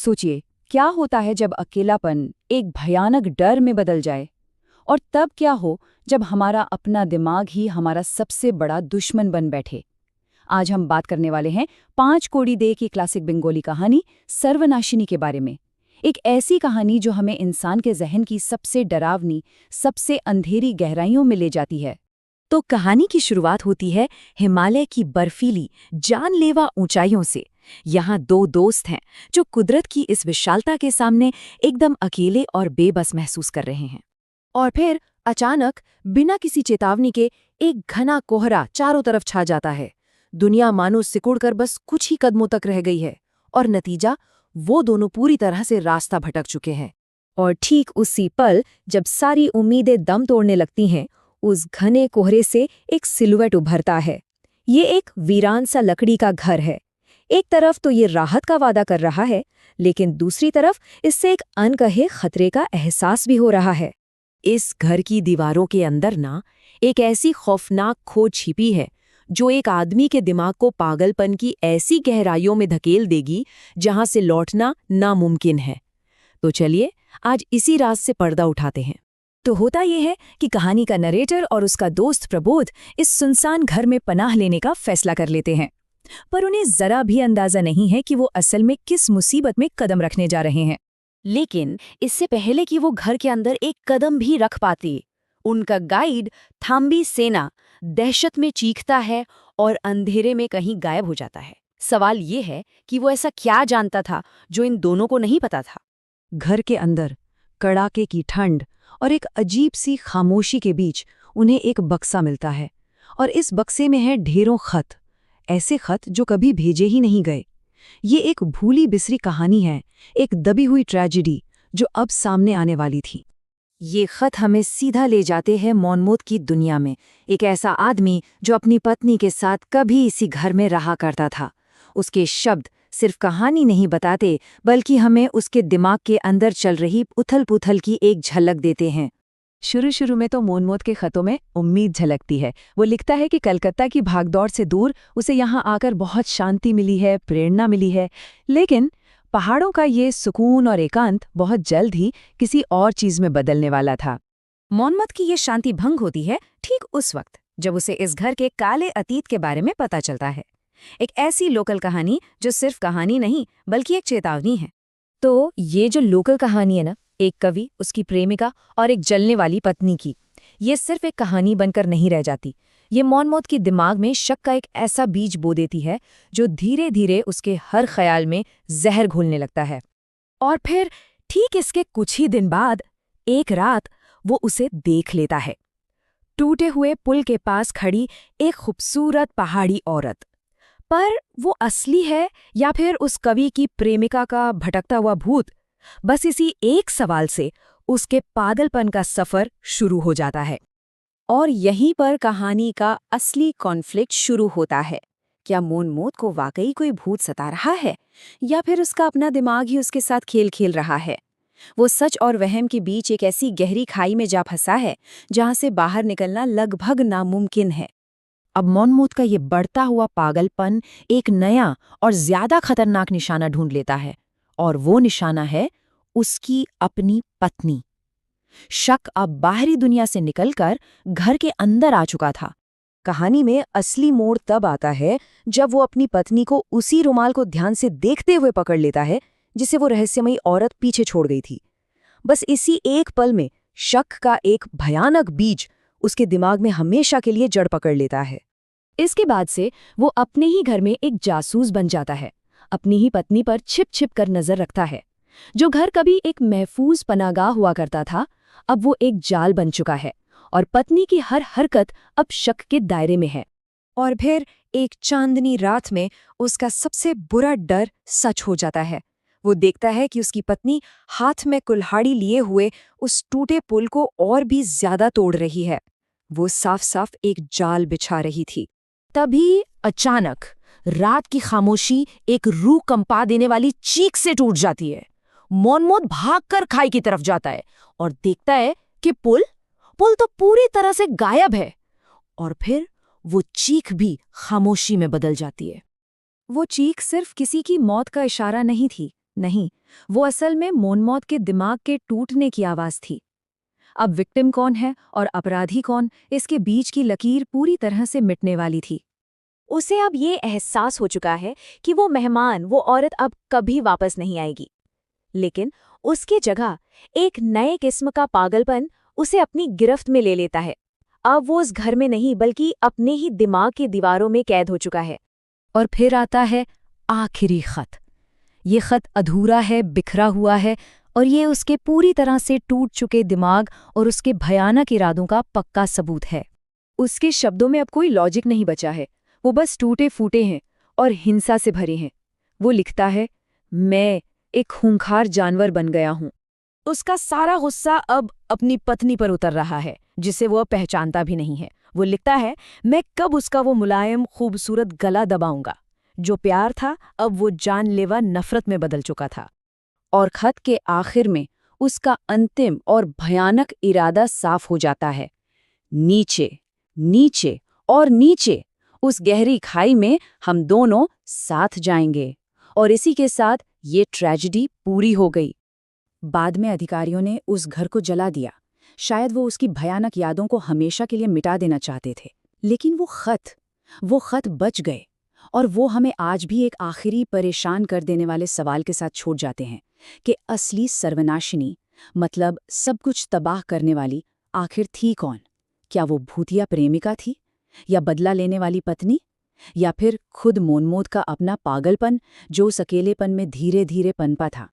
सोचिए, क्या होता है जब अकेलापन एक भयानक डर में बदल जाए? और तब क्या हो जब हमारा अपना दिमाग ही हमारा सबसे बड़ा दुश्मन बन बैठे? आज हम बात करने वाले हैं 5 कौड़ी दे की क्लासिक बंगाली कहानी सर्वनाशिनी के बारे में। एक ऐसी कहानी जो हमें इंसान के जहन की सबसे डरावनी, सबसे अंधेरी गहराइयों में ले जाती है। तो कहानी की शुरुआत होती है हिमालय की बर्फीली, जानलेवा ऊंचाइयों से। यहाँ 2 दोस्त हैं जो कुदरत की इस विशालता के सामने एकदम अकेले और बेबस महसूस कर रहे हैं। और फिर अचानक, बिना किसी चेतावनी के, एक घना कोहरा चारों तरफ छा जाता है। दुनिया मानो सिकुड़कर बस कुछ ही कदमों तक रह गई है, और नतीजा, वो दोनों पूरी तरह से रास्ता भटक चुके हैं। और ठीक उसी पल, जब सारी उम्मीदें दम तोड़ने लगती हैं, उस घने कोहरे से एक सिलुएट उभरता है। ये एक वीरान सा लकड़ी का घर है। एक तरफ तो ये राहत का वादा कर रहा है, लेकिन दूसरी तरफ इससे एक अनकहे खतरे का एहसास भी हो रहा है। इस घर की दीवारों के अंदर ना एक ऐसी खौफनाक खोज छिपी है जो एक आदमी के दिमाग को पागलपन की ऐसी गहराइयों में धकेल देगी जहां से लौटना नामुमकिन है। तो चलिए आज इसी राज से पर्दा उठाते हैं। तो होता यह है कि कहानी का नरेटर और उसका दोस्त प्रबोध इस सुनसान घर में पनाह लेने का फैसला कर लेते हैं, पर उन्हें जरा भी अंदाजा नहीं है कि वो असल में किस मुसीबत में कदम रखने जा रहे हैं। लेकिन इससे पहले कि वो घर के अंदर एक कदम भी रख पाती, उनका गाइड थाम्बी सेना दहशत में चीखता है और अंधेरे में कहीं गायब हो जाता है। सवाल ये है कि वो ऐसा क्या जानता था जो इन दोनों को नहीं पता था। घर के अंदर कड़ाके की ठंड और एक अजीब सी खामोशी के बीच उन्हें एक बक्सा मिलता है, और इस बक्से में है ढेरों खत, ऐसे खत जो कभी भेजे ही नहीं गए। ये एक भूली बिसरी कहानी है, एक दबी हुई ट्रेजेडी जो अब सामने आने वाली थी। ये खत हमें सीधा ले जाते हैं मौनमोत की दुनिया में। एक ऐसा आदमी जो अपनी पत्नी के साथ कभी इसी घर में रहा करता था। उसके शब्द सिर्फ कहानी नहीं बताते, बल्कि हमें उसके दिमाग के अंदर चल रही उथल-पुथल की एक झलक देते हैं। शुरू में तो मौनमोत के खतों में उम्मीद झलकती है। वो लिखता है कि कलकत्ता की भागदौड़ से दूर उसे यहाँ आकर बहुत शांति मिली है, प्रेरणा मिली है। लेकिन पहाड़ों का ये सुकून और एकांत बहुत जल्द ही किसी और चीज में बदलने वाला था। मौनमोत की ये शांति भंग होती है ठीक उस वक्त जब उसे इस घर के काले अतीत के बारे में पता चलता है। एक ऐसी लोकल कहानी जो सिर्फ कहानी नहीं बल्कि एक चेतावनी है। तो ये जो लोकल कहानी है ना, एक कवि, उसकी प्रेमिका और एक जलने वाली पत्नी की, ये सिर्फ एक कहानी बनकर नहीं रह जाती। ये मौनमोत के दिमाग में शक का एक ऐसा बीज बो देती है जो धीरे धीरे उसके हर ख्याल में जहर घोलने लगता है। और फिर ठीक इसके कुछ ही दिन बाद एक रात वो उसे देख लेता है, टूटे हुए पुल के पास खड़ी एक खूबसूरत पहाड़ी औरत। पर वो असली है या फिर उस कवि की प्रेमिका का भटकता हुआ भूत? बस इसी एक सवाल से उसके पागलपन का सफर शुरू हो जाता है। और यहीं पर कहानी का असली कॉन्फ्लिक्ट शुरू होता है। क्या मौनमोत को वाकई कोई भूत सता रहा है, या फिर उसका अपना दिमाग ही उसके साथ खेल खेल रहा है? वो सच और वहम के बीच एक ऐसी गहरी खाई में जा फंसा है जहां से बाहर निकलना लगभग नामुमकिन है। अब मौनमोत का ये बढ़ता हुआ पागलपन एक नया और ज्यादा खतरनाक निशाना ढूंढ लेता है, और वो निशाना है उसकी अपनी पत्नी। शक अब बाहरी दुनिया से निकलकर घर के अंदर आ चुका था। कहानी में असली मोड़ तब आता है जब वो अपनी पत्नी को उसी रुमाल को ध्यान से देखते हुए पकड़ लेता है जिसे वो रहस्यमयी औरत पीछे छोड़ गई थी। बस इसी एक पल में शक का एक भयानक बीज उसके दिमाग में हमेशा के लिए जड़ पकड़ लेता है। इसके बाद से वो अपने ही घर में एक जासूस बन जाता है, अपनी ही पत्नी पर छिप छिप कर नजर रखता है। जो घर कभी एक महफूज पनागाह हुआ करता था, अब वो एक जाल बन चुका है, और पत्नी की हर हरकत अब शक के दायरे में है। और फिर एक चांदनी रात में उसका सबसे बुरा डर सच हो जाता है। वो देखता है कि उसकी पत्नी हाथ में कुल्हाड़ी लिए हुए उस टूटे पुल को और भी ज्यादा तोड़ रही है। वो साफ साफ एक जाल बिछा रही थी। तभी अचानक रात की खामोशी एक रूह कंपा देने वाली चीख से टूट जाती है। मौनमोत भागकर खाई की तरफ जाता है और देखता है कि पुल तो पूरी तरह से गायब है। और फिर वो चीख भी खामोशी में बदल जाती है। वो चीख सिर्फ किसी की मौत का इशारा नहीं थी, नहीं, वो असल में मोनमौत के दिमाग के टूटने की आवाज थी। अब विक्टिम कौन है और अपराधी कौन, इसके बीच की लकीर पूरी तरह से मिटने वाली थी। उसे अब ये एहसास हो चुका है कि वो मेहमान, वो औरत अब कभी वापस नहीं आएगी। लेकिन उसकी जगह एक नए किस्म का पागलपन उसे अपनी गिरफ्त में ले लेता है। अब वो उस घर में नहीं बल्कि अपने ही दिमाग की दीवारों में कैद हो चुका है। और फिर आता है आखिरी खत। ये खत अधूरा है, बिखरा हुआ है, और ये उसके पूरी तरह से टूट चुके दिमाग और उसके भयानक इरादों का पक्का सबूत है। उसके शब्दों में अब कोई लॉजिक नहीं बचा है, वो बस टूटे फूटे हैं और हिंसा से भरे हैं। वो लिखता है, मैं एक खूंखार जानवर बन गया हूं। उसका सारा गुस्सा अब अपनी पत्नी पर उतर रहा है, जिसे वो पहचानता भी नहीं है। वो लिखता है, मैं कब उसका वो मुलायम खूबसूरत गला दबाऊंगा। जो प्यार था अब वो जानलेवा नफरत में बदल चुका था। और खत के आखिर में उसका अंतिम और भयानक इरादा साफ हो जाता है। नीचे, नीचे और नीचे, उस गहरी खाई में हम दोनों साथ जाएंगे। और इसी के साथ ये ट्रेजेडी पूरी हो गई। बाद में अधिकारियों ने उस घर को जला दिया। शायद वो उसकी भयानक यादों को हमेशा के लिए मिटा देना चाहते थे। लेकिन वो खत बच गए, और वो हमें आज भी एक आखिरी परेशान कर देने वाले सवाल के साथ छोड़ जाते हैं कि असली सर्वनाशिनी, मतलब सब कुछ तबाह करने वाली, आखिर थी कौन? क्या वो भूतिया प्रेमिका थी, या बदला लेने वाली पत्नी, या फिर खुद मोनमोद का अपना पागलपन जो उस अकेलेपन में धीरे धीरे पनपा था?